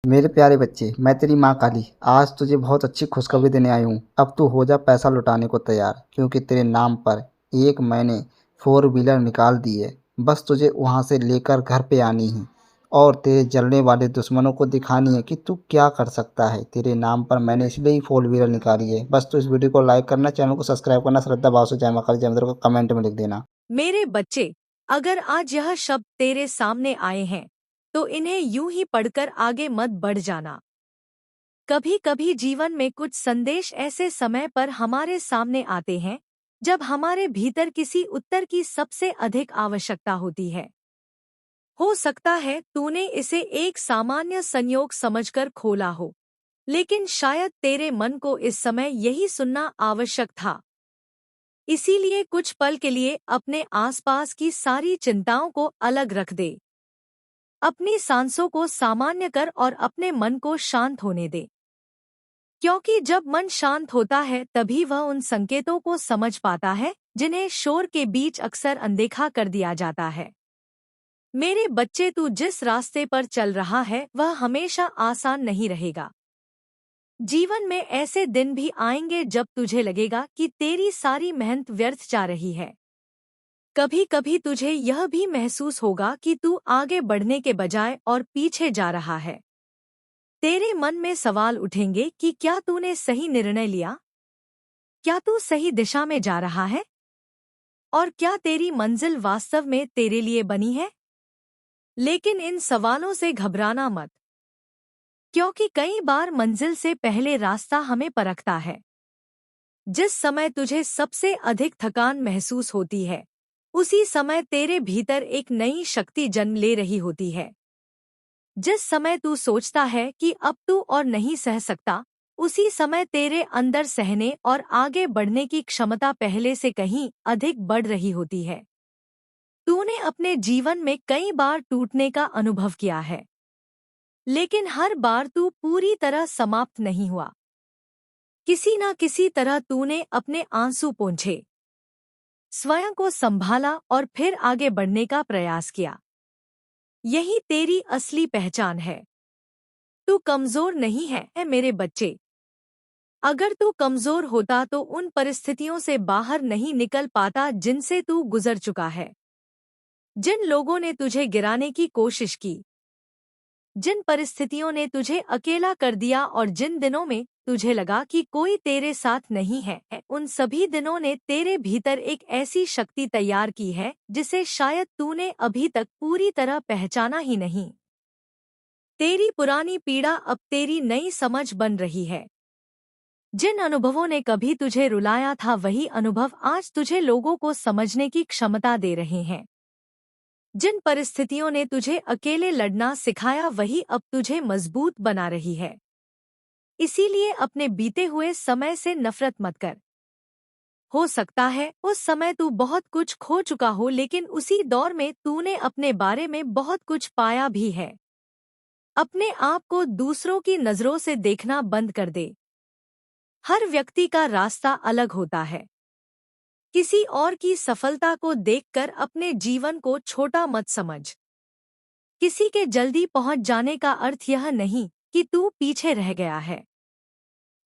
मेरे प्यारे बच्चे, मैं तेरी माँ काली आज तुझे बहुत अच्छी खुशखबरी देने आई हूँ। अब तू हो जा पैसा लौटाने को तैयार, क्योंकि तेरे नाम पर एक मैंने फोर व्हीलर निकाल दी है। बस तुझे वहाँ से लेकर घर पे आनी है और तेरे जलने वाले दुश्मनों को दिखानी है कि तू क्या कर सकता है। तेरे नाम पर मैंने इसलिए ही फोर व्हीलर निकाली है। बस तू इस वीडियो को लाइक करना, चैनल को सब्सक्राइब करना, श्रद्धा भाव से जय माँ काली जय मंदिर को कमेंट में लिख देना। मेरे बच्चे, अगर आज यह शब्द तेरे सामने आए हैं तो इन्हें यूं ही पढ़कर आगे मत बढ़ जाना। कभी कभी जीवन में कुछ संदेश ऐसे समय पर हमारे सामने आते हैं जब हमारे भीतर किसी उत्तर की सबसे अधिक आवश्यकता होती है। हो सकता है तूने इसे एक सामान्य संयोग समझकर खोला हो, लेकिन शायद तेरे मन को इस समय यही सुनना आवश्यक था। इसीलिए कुछ पल के लिए अपने आसपास की सारी चिंताओं को अलग रख दे। अपनी सांसों को सामान्य कर और अपने मन को शांत होने दे, क्योंकि जब मन शांत होता है तभी वह उन संकेतों को समझ पाता है जिन्हें शोर के बीच अक्सर अनदेखा कर दिया जाता है। मेरे बच्चे, तू जिस रास्ते पर चल रहा है वह हमेशा आसान नहीं रहेगा। जीवन में ऐसे दिन भी आएंगे जब तुझे लगेगा कि तेरी सारी मेहनत व्यर्थ जा रही है। कभी कभी तुझे यह भी महसूस होगा कि तू आगे बढ़ने के बजाय और पीछे जा रहा है। तेरे मन में सवाल उठेंगे कि क्या तूने सही निर्णय लिया? क्या तू सही दिशा में जा रहा है? और क्या तेरी मंजिल वास्तव में तेरे लिए बनी है? लेकिन इन सवालों से घबराना मत, क्योंकि कई बार मंजिल से पहले रास्ता हमें परखता है। जिस समय तुझे सबसे अधिक थकान महसूस होती है, उसी समय तेरे भीतर एक नई शक्ति जन्म ले रही होती है। जिस समय तू सोचता है कि अब तू और नहीं सह सकता, उसी समय तेरे अंदर सहने और आगे बढ़ने की क्षमता पहले से कहीं अधिक बढ़ रही होती है। तूने अपने जीवन में कई बार टूटने का अनुभव किया है, लेकिन हर बार तू पूरी तरह समाप्त नहीं हुआ। किसी न किसी तरह तूने अपने आंसू पोंछे, स्वयं को संभाला और फिर आगे बढ़ने का प्रयास किया। यही तेरी असली पहचान है। तू कमजोर नहीं है मेरे बच्चे। अगर तू कमजोर होता तो उन परिस्थितियों से बाहर नहीं निकल पाता जिनसे तू गुजर चुका है। जिन लोगों ने तुझे गिराने की कोशिश की, जिन परिस्थितियों ने तुझे अकेला कर दिया और जिन दिनों में तुझे लगा कि कोई तेरे साथ नहीं है, उन सभी दिनों ने तेरे भीतर एक ऐसी शक्ति तैयार की है जिसे शायद तूने अभी तक पूरी तरह पहचाना ही नहीं। तेरी पुरानी पीड़ा अब तेरी नई समझ बन रही है। जिन अनुभवों ने कभी तुझे रुलाया था, वही अनुभव आज तुझे लोगों को समझने की क्षमता दे रहे हैं। जिन परिस्थितियों ने तुझे अकेले लड़ना सिखाया, वही अब तुझे मजबूत बना रही है। इसीलिए अपने बीते हुए समय से नफरत मत कर। हो सकता है उस समय तू बहुत कुछ खो चुका हो, लेकिन उसी दौर में तूने अपने बारे में बहुत कुछ पाया भी है। अपने आप को दूसरों की नजरों से देखना बंद कर दे। हर व्यक्ति का रास्ता अलग होता है। किसी और की सफलता को देखकर अपने जीवन को छोटा मत समझ। किसी के जल्दी पहुंच जाने का अर्थ यह नहीं कि तू पीछे रह गया है।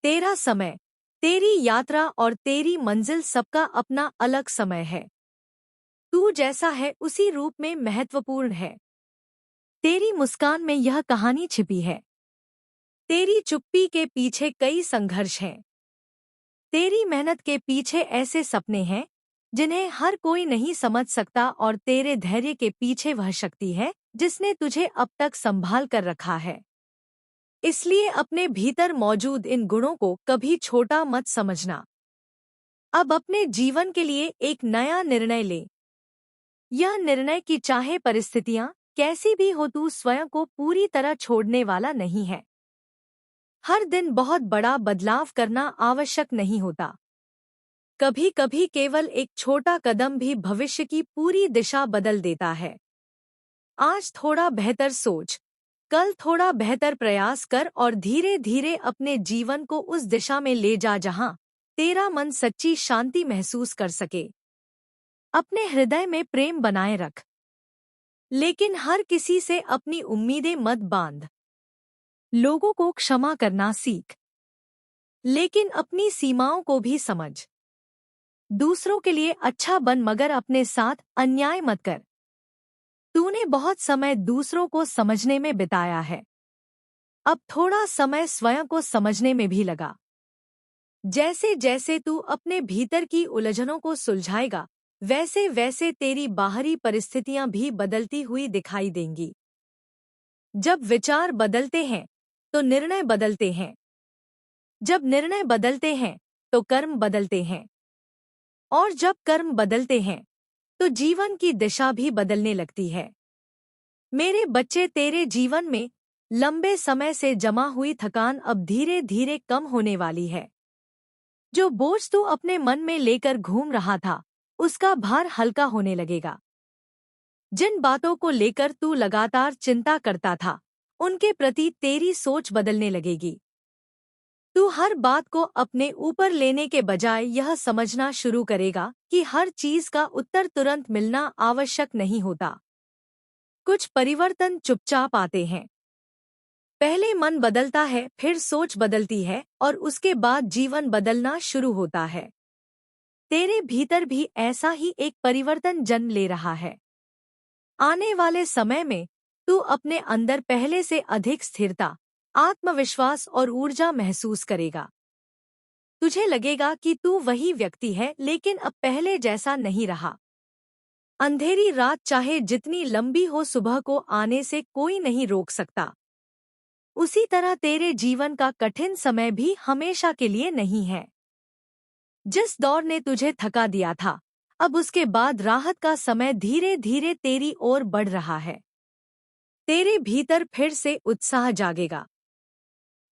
तेरा समय, तेरी यात्रा और तेरी मंजिल, सबका अपना अलग समय है। तू जैसा है उसी रूप में महत्वपूर्ण है। तेरी मुस्कान में यह कहानी छिपी है। तेरी चुप्पी के पीछे कई संघर्ष हैं। तेरी मेहनत के पीछे ऐसे सपने हैं जिन्हें हर कोई नहीं समझ सकता, और तेरे धैर्य के पीछे वह शक्ति है जिसने तुझे अब तक संभाल कर रखा है। इसलिए अपने भीतर मौजूद इन गुणों को कभी छोटा मत समझना। अब अपने जीवन के लिए एक नया निर्णय ले। यह निर्णय कि चाहे परिस्थितियां कैसी भी हो, तू स्वयं को पूरी तरह छोड़ने वाला नहीं है। हर दिन बहुत बड़ा बदलाव करना आवश्यक नहीं होता। कभी कभी केवल एक छोटा कदम भी भविष्य की पूरी दिशा बदल देता है। आज थोड़ा बेहतर सोच, कल थोड़ा बेहतर प्रयास कर और धीरे धीरे अपने जीवन को उस दिशा में ले जा जहां तेरा मन सच्ची शांति महसूस कर सके। अपने हृदय में प्रेम बनाए रख, लेकिन हर किसी से अपनी उम्मीदें मत बांध। लोगों को क्षमा करना सीख, लेकिन अपनी सीमाओं को भी समझ। दूसरों के लिए अच्छा बन मगर अपने साथ अन्याय मत कर। तूने बहुत समय दूसरों को समझने में बिताया है, अब थोड़ा समय स्वयं को समझने में भी लगा। जैसे जैसे तू अपने भीतर की उलझनों को सुलझाएगा, वैसे वैसे तेरी बाहरी परिस्थितियां भी बदलती हुई दिखाई देंगी। जब विचार बदलते हैं तो निर्णय बदलते हैं, जब निर्णय बदलते हैं तो कर्म बदलते हैं, और जब कर्म बदलते हैं तो जीवन की दिशा भी बदलने लगती है। मेरे बच्चे, तेरे जीवन में लंबे समय से जमा हुई थकान अब धीरे धीरे कम होने वाली है। जो बोझ तू अपने मन में लेकर घूम रहा था, उसका भार हल्का होने लगेगा। जिन बातों को लेकर तू लगातार चिंता करता था, उनके प्रति तेरी सोच बदलने लगेगी। तू हर बात को अपने ऊपर लेने के बजाय यह समझना शुरू करेगा कि हर चीज का उत्तर तुरंत मिलना आवश्यक नहीं होता। कुछ परिवर्तन चुपचाप आते हैं। पहले मन बदलता है, फिर सोच बदलती है, और उसके बाद जीवन बदलना शुरू होता है। तेरे भीतर भी ऐसा ही एक परिवर्तन जन्म ले रहा है। आने वाले समय में तू अपने अंदर पहले से अधिक स्थिरता, आत्मविश्वास और ऊर्जा महसूस करेगा। तुझे लगेगा कि तू वही व्यक्ति है, लेकिन अब पहले जैसा नहीं रहा। अंधेरी रात चाहे जितनी लंबी हो, सुबह को आने से कोई नहीं रोक सकता। उसी तरह तेरे जीवन का कठिन समय भी हमेशा के लिए नहीं है। जिस दौर ने तुझे थका दिया था, अब उसके बाद राहत का समय धीरे धीरे तेरी ओर बढ़ रहा है। तेरे भीतर फिर से उत्साह जागेगा।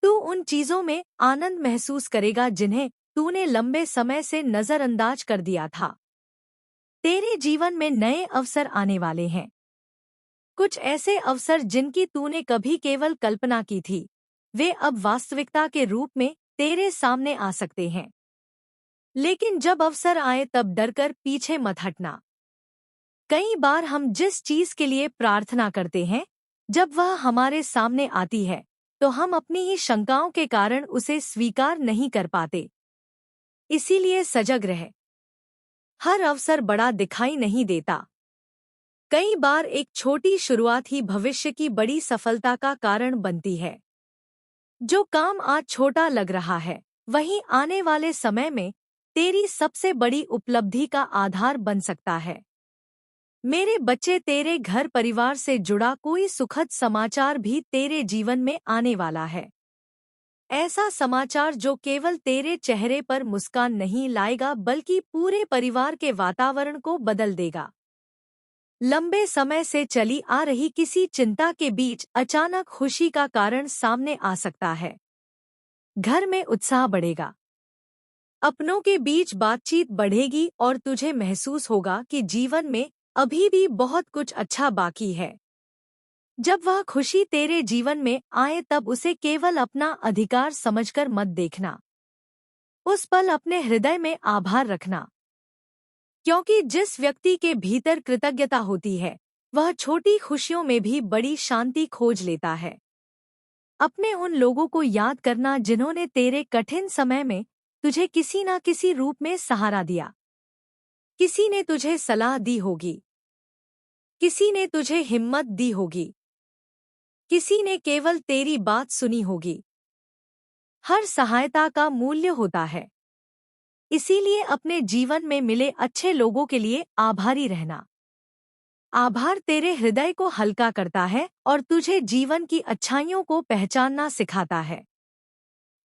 तू उन चीजों में आनंद महसूस करेगा जिन्हें तूने लंबे समय से नजरअंदाज कर दिया था। तेरे जीवन में नए अवसर आने वाले हैं। कुछ ऐसे अवसर जिनकी तूने कभी केवल कल्पना की थी, वे अब वास्तविकता के रूप में तेरे सामने आ सकते हैं। लेकिन जब अवसर आए तब डरकर पीछे मत हटना। कई बार हम जिस चीज के लिए प्रार्थना करते हैं, जब वह हमारे सामने आती है तो हम अपनी ही शंकाओं के कारण उसे स्वीकार नहीं कर पाते। इसीलिए सजग रह। हर अवसर बड़ा दिखाई नहीं देता। कई बार एक छोटी शुरुआत ही भविष्य की बड़ी सफलता का कारण बनती है। जो काम आज छोटा लग रहा है, वही आने वाले समय में तेरी सबसे बड़ी उपलब्धि का आधार बन सकता है। मेरे बच्चे, तेरे घर परिवार से जुड़ा कोई सुखद समाचार भी तेरे जीवन में आने वाला है। ऐसा समाचार जो केवल तेरे चेहरे पर मुस्कान नहीं लाएगा, बल्कि पूरे परिवार के वातावरण को बदल देगा। लंबे समय से चली आ रही किसी चिंता के बीच अचानक खुशी का कारण सामने आ सकता है। घर में उत्साह बढ़ेगा। अपनों के बीच बातचीत बढ़ेगी और तुझे महसूस होगा कि जीवन में अभी भी बहुत कुछ अच्छा बाकी है। जब वह खुशी तेरे जीवन में आए तब उसे केवल अपना अधिकार समझकर मत देखना। उस पल अपने हृदय में आभार रखना, क्योंकि जिस व्यक्ति के भीतर कृतज्ञता होती है, वह छोटी खुशियों में भी बड़ी शांति खोज लेता है। अपने उन लोगों को याद करना जिन्होंने तेरे कठिन समय में तुझे किसी न किसी रूप में सहारा दिया। किसी ने तुझे सलाह दी होगी, किसी ने तुझे हिम्मत दी होगी, किसी ने केवल तेरी बात सुनी होगी। हर सहायता का मूल्य होता है। इसीलिए अपने जीवन में मिले अच्छे लोगों के लिए आभारी रहना। आभार तेरे हृदय को हल्का करता है और तुझे जीवन की अच्छाइयों को पहचानना सिखाता है।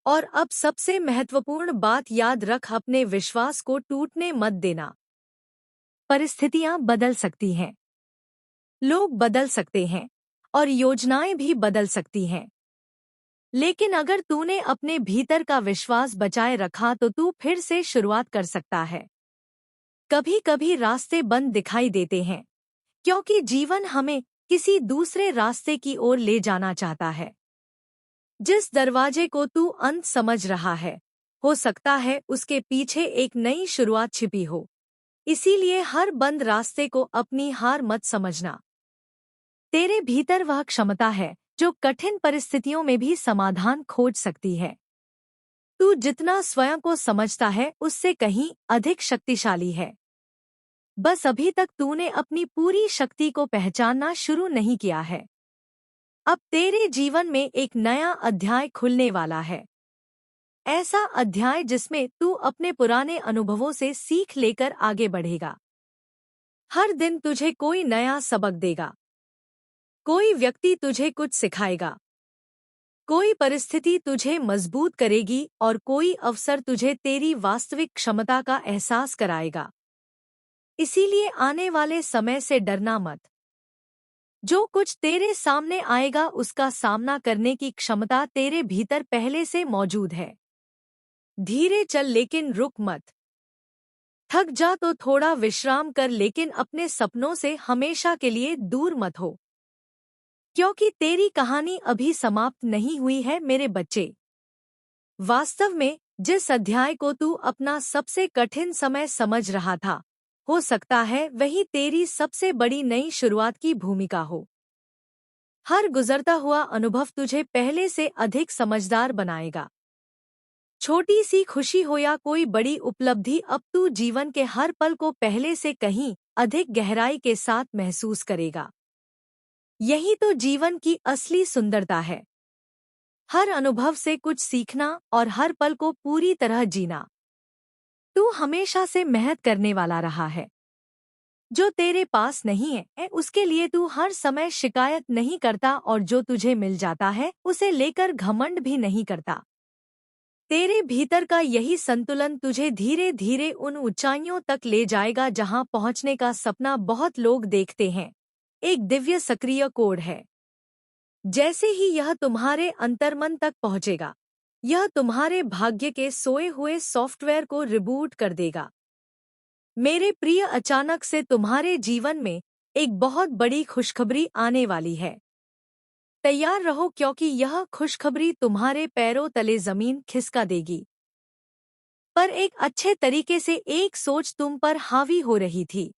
और अब सबसे महत्वपूर्ण बात याद रख, अपने विश्वास को टूटने मत देना। परिस्थितियां बदल सकती हैं, लोग बदल सकते हैं, और योजनाएं भी बदल सकती हैं। लेकिन अगर तूने अपने भीतर का विश्वास बचाए रखा तो तू फिर से शुरुआत कर सकता है। कभी कभी रास्ते बंद दिखाई देते हैं, क्योंकि जीवन हमें किसी दूसरे रास्ते की ओर ले जाना चाहता है। जिस दरवाजे को तू अंत समझ रहा है, हो सकता है उसके पीछे एक नई शुरुआत छिपी हो। इसीलिए हर बंद रास्ते को अपनी हार मत समझना। तेरे भीतर वह क्षमता है जो कठिन परिस्थितियों में भी समाधान खोज सकती है। तू जितना स्वयं को समझता है उससे कहीं अधिक शक्तिशाली है। बस अभी तक तूने अपनी पूरी शक्ति को पहचानना शुरू नहीं किया है। अब तेरे जीवन में एक नया अध्याय खुलने वाला है। ऐसा अध्याय जिसमें तू अपने पुराने अनुभवों से सीख लेकर आगे बढ़ेगा। हर दिन तुझे कोई नया सबक देगा। कोई व्यक्ति तुझे कुछ सिखाएगा। कोई परिस्थिति तुझे मजबूत करेगी और कोई अवसर तुझे तेरी वास्तविक क्षमता का एहसास कराएगा। इसीलिए आने वाले समय से डरना मत। जो कुछ तेरे सामने आएगा उसका सामना करने की क्षमता तेरे भीतर पहले से मौजूद है। धीरे चल लेकिन रुक मत। थक जा तो थोड़ा विश्राम कर, लेकिन अपने सपनों से हमेशा के लिए दूर मत हो, क्योंकि तेरी कहानी अभी समाप्त नहीं हुई है मेरे बच्चे। वास्तव में जिस अध्याय को तू अपना सबसे कठिन समय समझ रहा था, हो सकता है वही तेरी सबसे बड़ी नई शुरुआत की भूमिका हो। हर गुजरता हुआ अनुभव तुझे पहले से अधिक समझदार बनाएगा। छोटी सी खुशी हो या कोई बड़ी उपलब्धि, अब तू जीवन के हर पल को पहले से कहीं अधिक गहराई के साथ महसूस करेगा। यही तो जीवन की असली सुंदरता है। हर अनुभव से कुछ सीखना और हर पल को पूरी तरह जीना। तू हमेशा से मेहनत करने वाला रहा है। जो तेरे पास नहीं है उसके लिए तू हर समय शिकायत नहीं करता, और जो तुझे मिल जाता है उसे लेकर घमंड भी नहीं करता। तेरे भीतर का यही संतुलन तुझे धीरे धीरे उन ऊंचाइयों तक ले जाएगा जहां पहुंचने का सपना बहुत लोग देखते हैं। एक दिव्य सक्रिय कोड है। जैसे ही यह तुम्हारे अंतर्मन तक पहुंचेगा, यह तुम्हारे भाग्य के सोए हुए सॉफ्टवेयर को रिबूट कर देगा। मेरे प्रिय, अचानक से तुम्हारे जीवन में एक बहुत बड़ी खुशखबरी आने वाली है। तैयार रहो, क्योंकि यह खुशखबरी तुम्हारे पैरों तले जमीन खिसका देगी। पर एक अच्छे तरीके से एक सोच तुम पर हावी हो रही थी।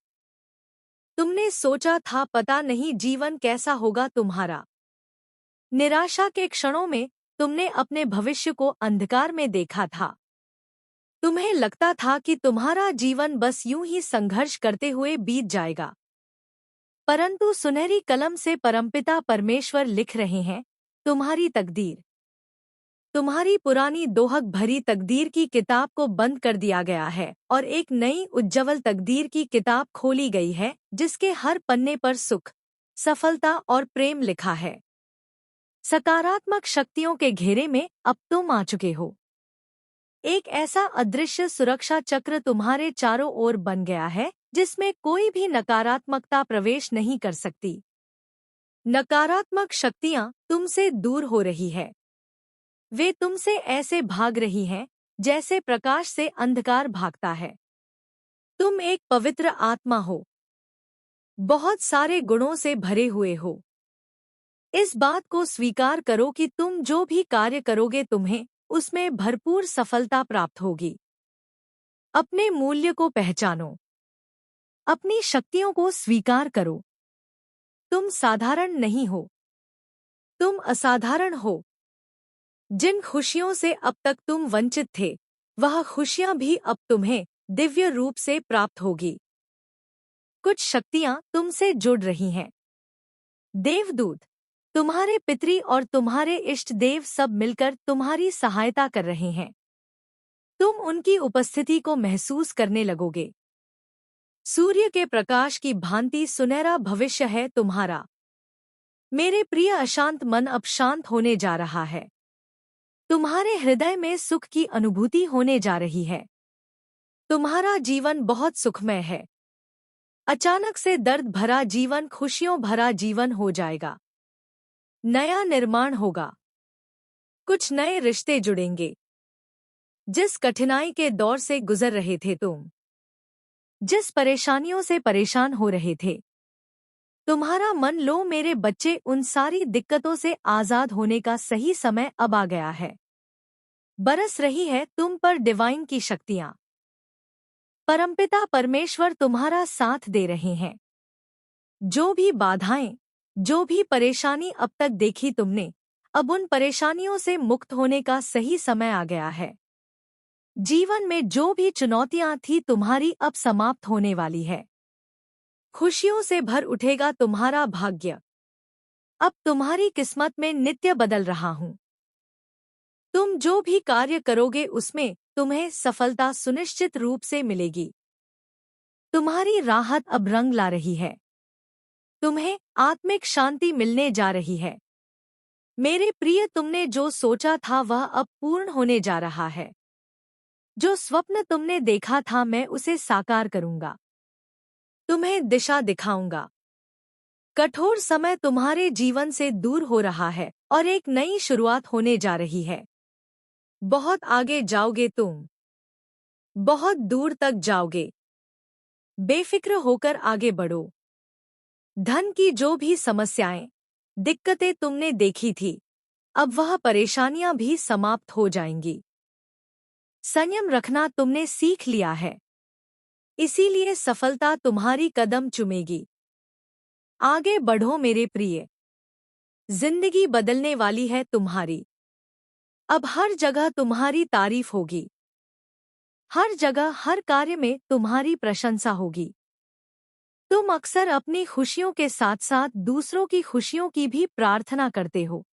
तुमने सोचा था पता नहीं जीवन कैसा होगा तुम्हारा। निराशा के क्षणों में तुमने अपने भविष्य को अंधकार में देखा था। तुम्हें लगता था कि तुम्हारा जीवन बस यूं ही संघर्ष करते हुए बीत जाएगा। परंतु सुनहरी कलम से परमपिता परमेश्वर लिख रहे हैं, तुम्हारी तकदीर, तुम्हारी पुरानी दोहक भरी तकदीर की किताब को बंद कर दिया गया है और एक नई उज्ज्वल तकदीर की किताब खोली गई है, जिसके हर पन्ने पर सुख, सफलता और प्रेम लिखा है। सकारात्मक शक्तियों के घेरे में अब तुम आ चुके हो। एक ऐसा अदृश्य सुरक्षा चक्र तुम्हारे चारों ओर बन गया है जिसमें कोई भी नकारात्मकता प्रवेश नहीं कर सकती। नकारात्मक शक्तियां तुमसे दूर हो रही है। वे तुमसे ऐसे भाग रही हैं जैसे प्रकाश से अंधकार भागता है। तुम एक पवित्र आत्मा हो, बहुत सारे गुणों से भरे हुए हो। इस बात को स्वीकार करो कि तुम जो भी कार्य करोगे तुम्हें उसमें भरपूर सफलता प्राप्त होगी। अपने मूल्य को पहचानो, अपनी शक्तियों को स्वीकार करो। तुम साधारण नहीं हो, तुम असाधारण हो। जिन खुशियों से अब तक तुम वंचित थे, वह खुशियां भी अब तुम्हें दिव्य रूप से प्राप्त होगी। कुछ शक्तियां तुमसे जुड़ रही हैं। देवदूत, तुम्हारे पितरी और तुम्हारे इष्ट देव सब मिलकर तुम्हारी सहायता कर रहे हैं। तुम उनकी उपस्थिति को महसूस करने लगोगे। सूर्य के प्रकाश की भांति सुनहरा भविष्य है तुम्हारा। मेरे प्रिय, अशांत मन अब शांत होने जा रहा है। तुम्हारे हृदय में सुख की अनुभूति होने जा रही है। तुम्हारा जीवन बहुत सुखमय है। अचानक से दर्द भरा जीवन खुशियों भरा जीवन हो जाएगा। नया निर्माण होगा। कुछ नए रिश्ते जुड़ेंगे। जिस कठिनाई के दौर से गुजर रहे थे तुम, जिस परेशानियों से परेशान हो रहे थे, तुम्हारा मन, लो मेरे बच्चे, उन सारी दिक्कतों से आजाद होने का सही समय अब आ गया है। बरस रही है तुम पर डिवाइन की शक्तियां। परमपिता परमेश्वर तुम्हारा साथ दे रहे हैं। जो भी बाधाएं, जो भी परेशानी अब तक देखी तुमने, अब उन परेशानियों से मुक्त होने का सही समय आ गया है। जीवन में जो भी चुनौतियां थी तुम्हारी अब समाप्त होने वाली है। खुशियों से भर उठेगा तुम्हारा भाग्य। अब तुम्हारी किस्मत में नित्य बदल रहा हूँ। तुम जो भी कार्य करोगे उसमें तुम्हें सफलता सुनिश्चित रूप से मिलेगी। तुम्हारी राहत अब रंग ला रही है। तुम्हें आत्मिक शांति मिलने जा रही है। मेरे प्रिय, तुमने जो सोचा था वह अब पूर्ण होने जा रहा है। जो स्वप्न तुमने देखा था मैं उसे साकार करूंगा। तुम्हें दिशा दिखाऊंगा। कठोर समय तुम्हारे जीवन से दूर हो रहा है और एक नई शुरुआत होने जा रही है। बहुत आगे जाओगे तुम। बहुत दूर तक जाओगे। बेफिक्र होकर आगे बढ़ो। धन की जो भी समस्याएं, दिक्कतें तुमने देखी थी, अब वह परेशानियां भी समाप्त हो जाएंगी। संयम रखना तुमने सीख लिया है, इसीलिए सफलता तुम्हारी कदम चूमेगी। आगे बढ़ो मेरे प्रिय। जिंदगी बदलने वाली है तुम्हारी। अब हर जगह तुम्हारी तारीफ होगी। हर जगह हर कार्य में तुम्हारी प्रशंसा होगी। तुम अक्सर अपनी खुशियों के साथ साथ दूसरों की खुशियों की भी प्रार्थना करते हो।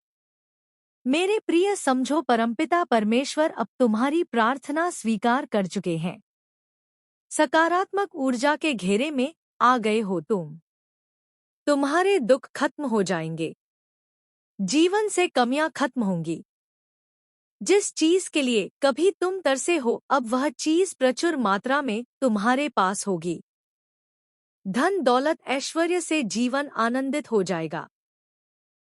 मेरे प्रिय, समझो परमपिता परमेश्वर अब तुम्हारी प्रार्थना स्वीकार कर चुके हैं। सकारात्मक ऊर्जा के घेरे में आ गए हो तुम। तुम्हारे दुख खत्म हो जाएंगे। जीवन से कमियां खत्म होंगी। जिस चीज के लिए कभी तुम तरसे हो अब वह चीज प्रचुर मात्रा में तुम्हारे पास होगी। धन दौलत ऐश्वर्य से जीवन आनंदित हो जाएगा।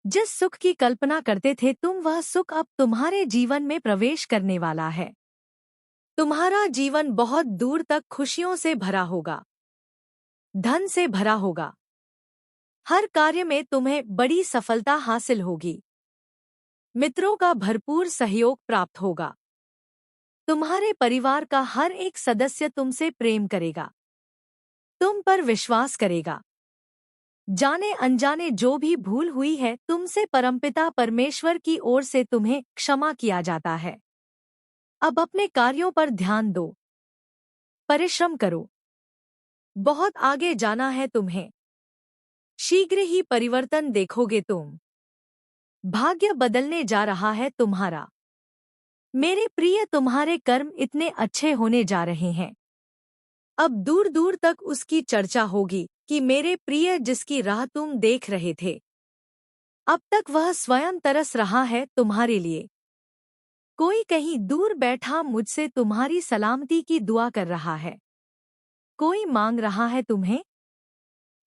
जिस सुख की कल्पना करते थे तुम वह सुख अब तुम्हारे जीवन में प्रवेश करने वाला है। तुम्हारा जीवन बहुत दूर तक खुशियों से भरा होगा। धन से भरा होगा। हर कार्य में तुम्हें बड़ी सफलता हासिल होगी। मित्रों का भरपूर सहयोग प्राप्त होगा। तुम्हारे परिवार का हर एक सदस्य तुमसे प्रेम करेगा। तुम पर विश्वास करेगा। जाने अनजाने जो भी भूल हुई है तुमसे परमपिता परमेश्वर की ओर से तुम्हें क्षमा किया जाता है। अब अपने कार्यों पर ध्यान दो। परिश्रम करो। बहुत आगे जाना है तुम्हें। शीघ्र ही परिवर्तन देखोगे तुम। भाग्य बदलने जा रहा है तुम्हारा। मेरे प्रिय, तुम्हारे कर्म इतने अच्छे होने जा रहे हैं। अब दूर दूर तक उसकी चर्चा होगी कि मेरे प्रिय जिसकी राह तुम देख रहे थे, अब तक वह स्वयं तरस रहा है तुम्हारे लिए। कोई कहीं दूर बैठा मुझसे तुम्हारी सलामती की दुआ कर रहा है। कोई मांग रहा है तुम्हें।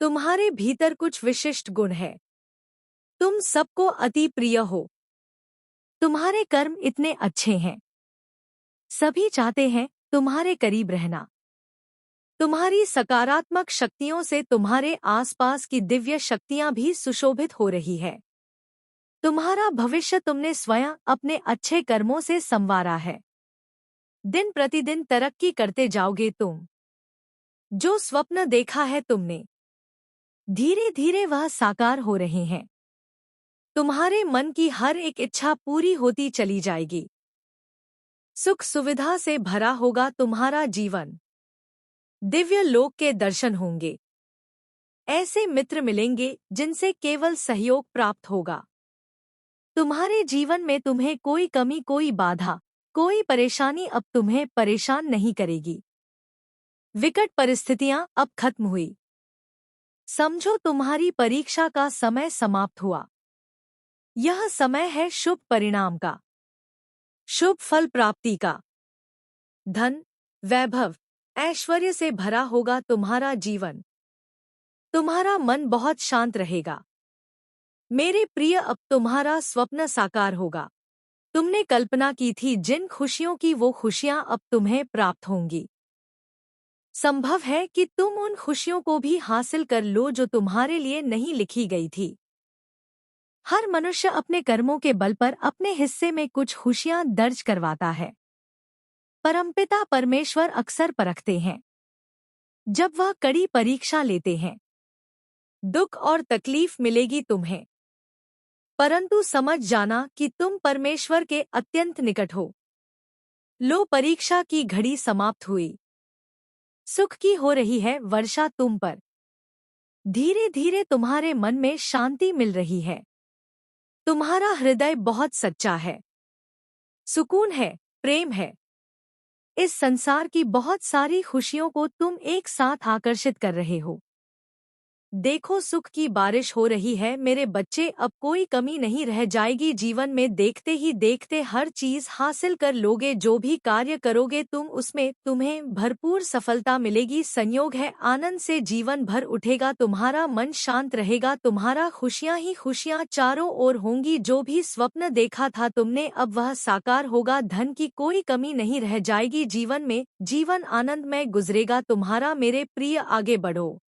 तुम्हारे भीतर कुछ विशिष्ट गुण है। तुम सबको अति प्रिय हो। तुम्हारे कर्म इतने अच्छे हैं। सभी चाहते हैं तुम्हारे करीब रहना। तुम्हारी सकारात्मक शक्तियों से तुम्हारे आसपास की दिव्य शक्तियां भी सुशोभित हो रही है। तुम्हारा भविष्य तुमने स्वयं अपने अच्छे कर्मों से संवारा है। दिन प्रतिदिन तरक्की करते जाओगे तुम। जो स्वप्न देखा है तुमने, धीरे धीरे वह साकार हो रहे हैं। तुम्हारे मन की हर एक इच्छा पूरी होती चली जाएगी। सुख सुविधा से भरा होगा तुम्हारा जीवन। दिव्य लोक के दर्शन होंगे। ऐसे मित्र मिलेंगे जिनसे केवल सहयोग प्राप्त होगा। तुम्हारे जीवन में तुम्हें कोई कमी, कोई बाधा, कोई परेशानी अब तुम्हें परेशान नहीं करेगी। विकट परिस्थितियां अब खत्म हुई। समझो तुम्हारी परीक्षा का समय समाप्त हुआ। यह समय है शुभ परिणाम का, शुभ फल प्राप्ति का। धन, वैभव, ऐश्वर्य से भरा होगा तुम्हारा जीवन। तुम्हारा मन बहुत शांत रहेगा। मेरे प्रिय, अब तुम्हारा स्वप्न साकार होगा। तुमने कल्पना की थी जिन खुशियों की, वो खुशियां अब तुम्हें प्राप्त होंगी। संभव है कि तुम उन खुशियों को भी हासिल कर लो जो तुम्हारे लिए नहीं लिखी गई थी। हर मनुष्य अपने कर्मों के बल पर अपने हिस्से में कुछ खुशियां दर्ज करवाता है। परमपिता परमेश्वर अक्सर परखते हैं। जब वह कड़ी परीक्षा लेते हैं, दुख और तकलीफ मिलेगी तुम्हें, परंतु समझ जाना कि तुम परमेश्वर के अत्यंत निकट हो। लो, परीक्षा की घड़ी समाप्त हुई। सुख की हो रही है वर्षा तुम पर। धीरे धीरे तुम्हारे मन में शांति मिल रही है। तुम्हारा हृदय बहुत सच्चा है। सुकून है, प्रेम है। इस संसार की बहुत सारी खुशियों को तुम एक साथ आकर्षित कर रहे हो। देखो, सुख की बारिश हो रही है मेरे बच्चे, अब कोई कमी नहीं रह जाएगी जीवन में। देखते ही देखते हर चीज हासिल कर लोगे। जो भी कार्य करोगे तुम उसमें तुम्हें भरपूर सफलता मिलेगी। संयोग है, आनंद से जीवन भर उठेगा। तुम्हारा मन शांत रहेगा। तुम्हारा खुशियां ही खुशियां चारों ओर होंगी। जो भी स्वप्न देखा था तुमने अब वह साकार होगा। धन की कोई कमी नहीं रह जाएगी जीवन में। जीवन आनंदमय गुजरेगा तुम्हारा। मेरे प्रिय, आगे बढ़ो।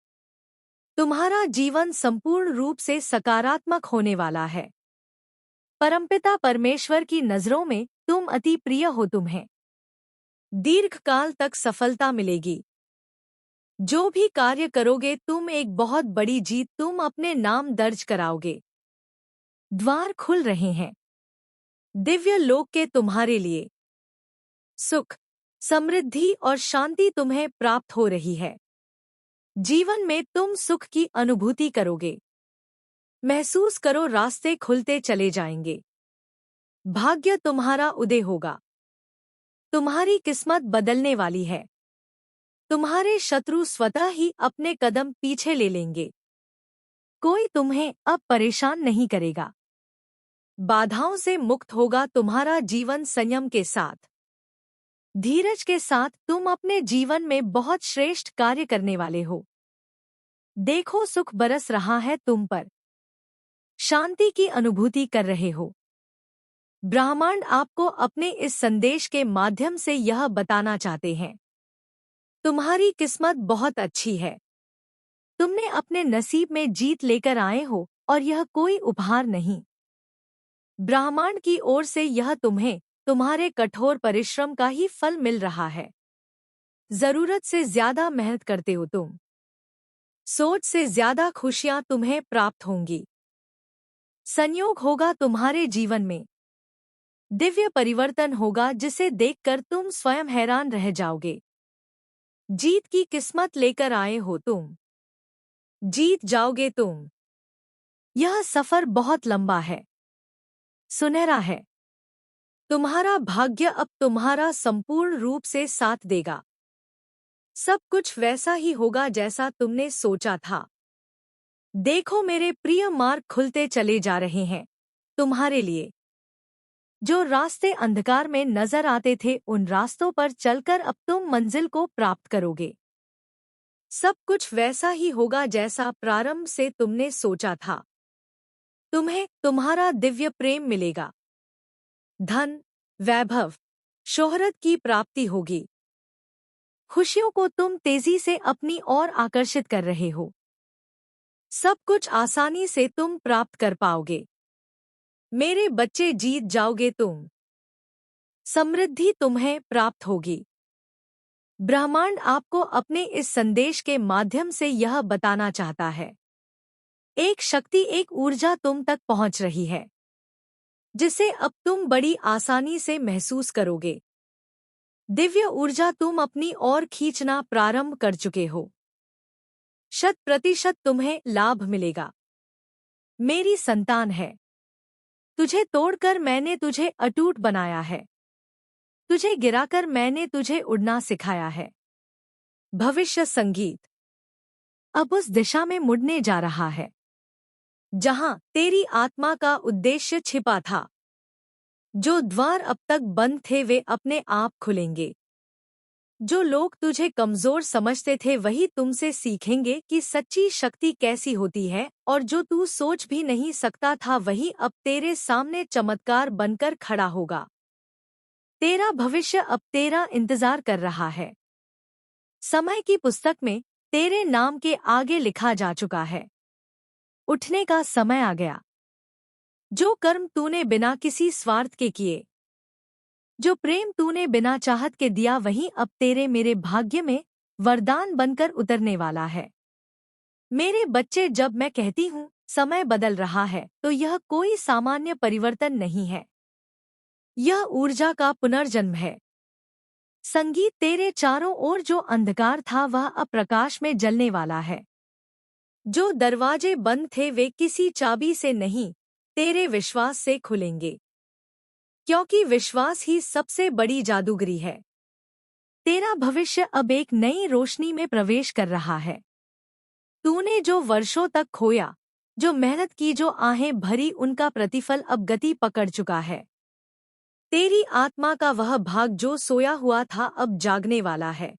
तुम्हारा जीवन संपूर्ण रूप से सकारात्मक होने वाला है। परमपिता परमेश्वर की नजरों में तुम अति प्रिय हो। तुम्हें दीर्घकाल तक सफलता मिलेगी। जो भी कार्य करोगे तुम एक बहुत बड़ी जीत तुम अपने नाम दर्ज कराओगे। द्वार खुल रहे हैं दिव्य लोक के तुम्हारे लिए। सुख, समृद्धि और शांति तुम्हें प्राप्त हो रही है। जीवन में तुम सुख की अनुभूति करोगे। महसूस करो, रास्ते खुलते चले जाएंगे। भाग्य तुम्हारा उदय होगा। तुम्हारी किस्मत बदलने वाली है। तुम्हारे शत्रु स्वतः ही अपने कदम पीछे ले लेंगे। कोई तुम्हें अब परेशान नहीं करेगा। बाधाओं से मुक्त होगा तुम्हारा जीवन। संयम के साथ, धीरज के साथ तुम अपने जीवन में बहुत श्रेष्ठ कार्य करने वाले हो। देखो, सुख बरस रहा है तुम पर। शांति की अनुभूति कर रहे हो। ब्रह्मांड आपको अपने इस संदेश के माध्यम से यह बताना चाहते हैं, तुम्हारी किस्मत बहुत अच्छी है। तुमने अपने नसीब में जीत लेकर आए हो और यह कोई उपहार नहीं। ब्रह्मांड की ओर से यह तुम्हें तुम्हारे कठोर परिश्रम का ही फल मिल रहा है। जरूरत से ज्यादा मेहनत करते हो तुम। सोच से ज्यादा खुशियां तुम्हें प्राप्त होंगी। संयोग होगा तुम्हारे जीवन में। दिव्य परिवर्तन होगा जिसे देखकर तुम स्वयं हैरान रह जाओगे। जीत की किस्मत लेकर आए हो तुम। जीत जाओगे तुम। यह सफर बहुत लंबा है, सुनहरा है। तुम्हारा भाग्य अब तुम्हारा संपूर्ण रूप से साथ देगा। सब कुछ वैसा ही होगा जैसा तुमने सोचा था। देखो मेरे प्रिय, मार्ग खुलते चले जा रहे हैं तुम्हारे लिए। जो रास्ते अंधकार में नजर आते थे उन रास्तों पर चलकर अब तुम मंजिल को प्राप्त करोगे। सब कुछ वैसा ही होगा जैसा प्रारंभ से तुमने सोचा था। तुम्हें तुम्हारा दिव्य प्रेम मिलेगा। धन, वैभव, शोहरत की प्राप्ति होगी। खुशियों को तुम तेजी से अपनी ओर आकर्षित कर रहे हो। सब कुछ आसानी से तुम प्राप्त कर पाओगे। मेरे बच्चे, जीत जाओगे तुम। समृद्धि तुम्हें प्राप्त होगी। ब्रह्मांड आपको अपने इस संदेश के माध्यम से यह बताना चाहता है, एक शक्ति, एक ऊर्जा तुम तक पहुंच रही है जिसे अब तुम बड़ी आसानी से महसूस करोगे। दिव्य ऊर्जा तुम अपनी ओर खींचना प्रारंभ कर चुके हो। 100% तुम्हें लाभ मिलेगा। मेरी संतान है, तुझे तोड़कर मैंने तुझे अटूट बनाया है। तुझे गिराकर मैंने तुझे उड़ना सिखाया है। भविष्य संगीत अब उस दिशा में मुड़ने जा रहा है जहां तेरी आत्मा का उद्देश्य छिपा था। जो द्वार अब तक बंद थे वे अपने आप खुलेंगे। जो लोग तुझे कमजोर समझते थे वही तुमसे सीखेंगे कि सच्ची शक्ति कैसी होती है, और जो तू सोच भी नहीं सकता था वही अब तेरे सामने चमत्कार बनकर खड़ा होगा। तेरा भविष्य अब तेरा इंतजार कर रहा है। समय की पुस्तक में तेरे नाम के आगे लिखा जा चुका है। उठने का समय आ गया। जो कर्म तूने बिना किसी स्वार्थ के किए, जो प्रेम तूने बिना चाहत के दिया, वही अब तेरे मेरे भाग्य में वरदान बनकर उतरने वाला है। मेरे बच्चे, जब मैं कहती हूँ समय बदल रहा है तो यह कोई सामान्य परिवर्तन नहीं है। यह ऊर्जा का पुनर्जन्म है। संगीत, तेरे चारों ओर जो अंधकार था वह अब प्रकाश में जलने वाला है। जो दरवाजे बंद थे वे किसी चाबी से नहीं, तेरे विश्वास से खुलेंगे। क्योंकि विश्वास ही सबसे बड़ी जादूगरी है। तेरा भविष्य अब एक नई रोशनी में प्रवेश कर रहा है। तूने जो वर्षों तक खोया, जो मेहनत की, जो आहें भरी, उनका प्रतिफल अब गति पकड़ चुका है। तेरी आत्मा का वह भाग जो सोया हुआ था अब जागने वाला है।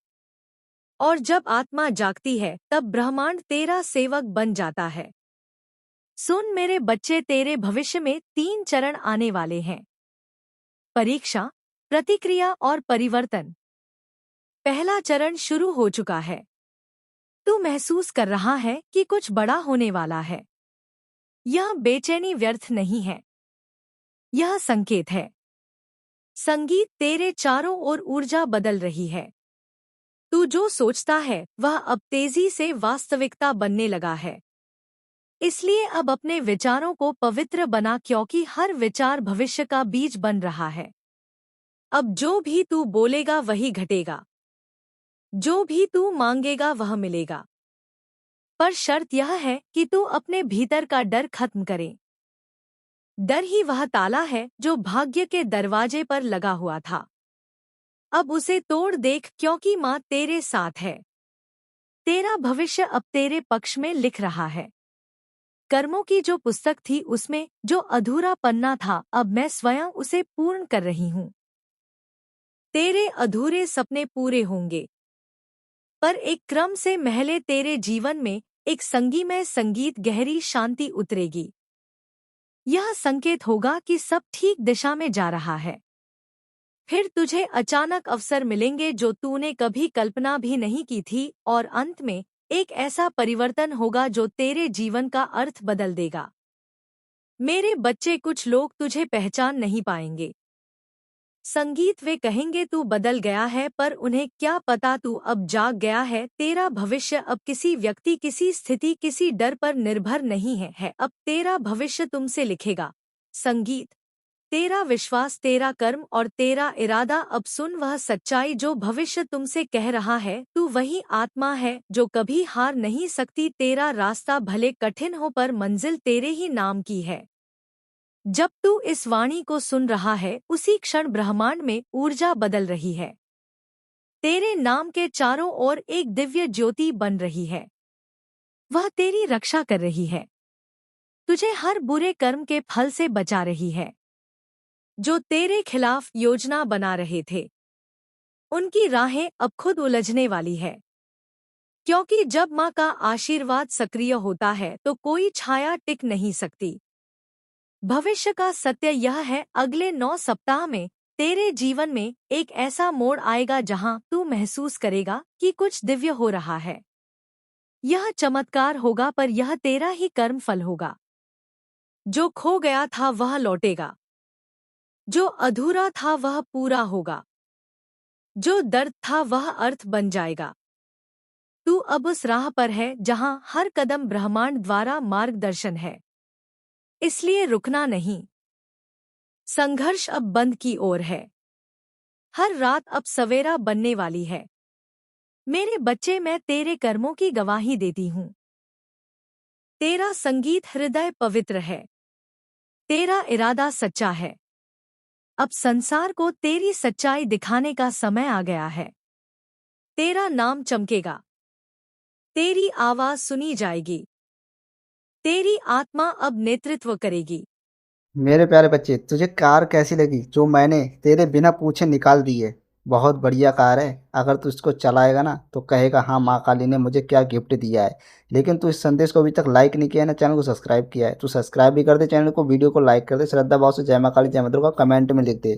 और जब आत्मा जागती है तब ब्रह्मांड तेरा सेवक बन जाता है। सुन मेरे बच्चे, तेरे भविष्य में 3 चरण आने वाले हैं: परीक्षा, प्रतिक्रिया और परिवर्तन। पहला चरण शुरू हो चुका है। तू महसूस कर रहा है कि कुछ बड़ा होने वाला है। यह बेचैनी व्यर्थ नहीं है, यह संकेत है। संगीत, तेरे चारों ओर ऊर्जा बदल रही है। तू जो सोचता है वह अब तेजी से वास्तविकता बनने लगा है। इसलिए अब अपने विचारों को पवित्र बना, क्योंकि हर विचार भविष्य का बीज बन रहा है। अब जो भी तू बोलेगा वही घटेगा, जो भी तू मांगेगा वह मिलेगा। पर शर्त यह है कि तू अपने भीतर का डर खत्म करे। डर ही वह ताला है जो भाग्य के दरवाजे पर लगा हुआ था। अब उसे तोड़ देख, क्योंकि माँ तेरे साथ है। तेरा भविष्य अब तेरे पक्ष में लिख रहा है। कर्मों की जो पुस्तक थी उसमें जो अधूरा पन्ना था, अब मैं स्वयं उसे पूर्ण कर रही हूँ। तेरे अधूरे सपने पूरे होंगे, पर एक क्रम से महले तेरे जीवन में एक संगीमय संगीत, गहरी शांति उतरेगी। यह संकेत होगा कि सब ठीक दिशा में जा रहा है। फिर तुझे अचानक अवसर मिलेंगे जो तूने कभी कल्पना भी नहीं की थी, और अंत में एक ऐसा परिवर्तन होगा जो तेरे जीवन का अर्थ बदल देगा। मेरे बच्चे, कुछ लोग तुझे पहचान नहीं पाएंगे। संगीत, वे कहेंगे तू बदल गया है, पर उन्हें क्या पता तू अब जाग गया है। तेरा भविष्य अब किसी व्यक्ति, किसी स्थिति, किसी डर पर निर्भर नहीं है। अब तेरा भविष्य तुमसे लिखेगा। संगीत, तेरा विश्वास, तेरा कर्म और तेरा इरादा। अब सुन वह सच्चाई जो भविष्य तुमसे कह रहा है, तू वही आत्मा है जो कभी हार नहीं सकती। तेरा रास्ता भले कठिन हो पर मंजिल तेरे ही नाम की है। जब तू इस वाणी को सुन रहा है उसी क्षण ब्रह्मांड में ऊर्जा बदल रही है। तेरे नाम के चारों ओर एक दिव्य ज्योति बन रही है। वह तेरी रक्षा कर रही है, तुझे हर बुरे कर्म के फल से बचा रही है। जो तेरे खिलाफ योजना बना रहे थे, उनकी राहें अब खुद उलझने वाली है। क्योंकि जब माँ का आशीर्वाद सक्रिय होता है तो कोई छाया टिक नहीं सकती। भविष्य का सत्य यह है, अगले 9 सप्ताह में तेरे जीवन में एक ऐसा मोड़ आएगा जहां तू महसूस करेगा कि कुछ दिव्य हो रहा है। यह चमत्कार होगा, पर यह तेरा ही कर्म फल होगा। जो खो गया था वह लौटेगा, जो अधूरा था वह पूरा होगा, जो दर्द था वह अर्थ बन जाएगा। तू अब उस राह पर है जहां हर कदम ब्रह्मांड द्वारा मार्गदर्शन है। इसलिए रुकना नहीं। संघर्ष अब बंद की ओर है। हर रात अब सवेरा बनने वाली है। मेरे बच्चे, मैं तेरे कर्मों की गवाही देती हूँ। तेरा संगीत हृदय पवित्र है, तेरा इरादा सच्चा है। अब संसार को तेरी सच्चाई दिखाने का समय आ गया है। तेरा नाम चमकेगा, तेरी आवाज सुनी जाएगी, तेरी आत्मा अब नेतृत्व करेगी। मेरे प्यारे बच्चे, तुझे कार कैसी लगी जो मैंने तेरे बिना पूछे निकाल दी है? बहुत बढ़िया कार है। अगर तू इसको चलाएगा ना तो कहेगा हाँ, माँ काली ने मुझे क्या गिफ्ट दिया है। लेकिन तू इस संदेश को अभी तक लाइक नहीं किया है ना, चैनल को सब्सक्राइब किया है, तू सब्सक्राइब भी कर दे चैनल को, वीडियो को लाइक कर दे, श्रद्धा भाव से जय माँ काली जय माँ दुर्गा कमेंट में लिख दे।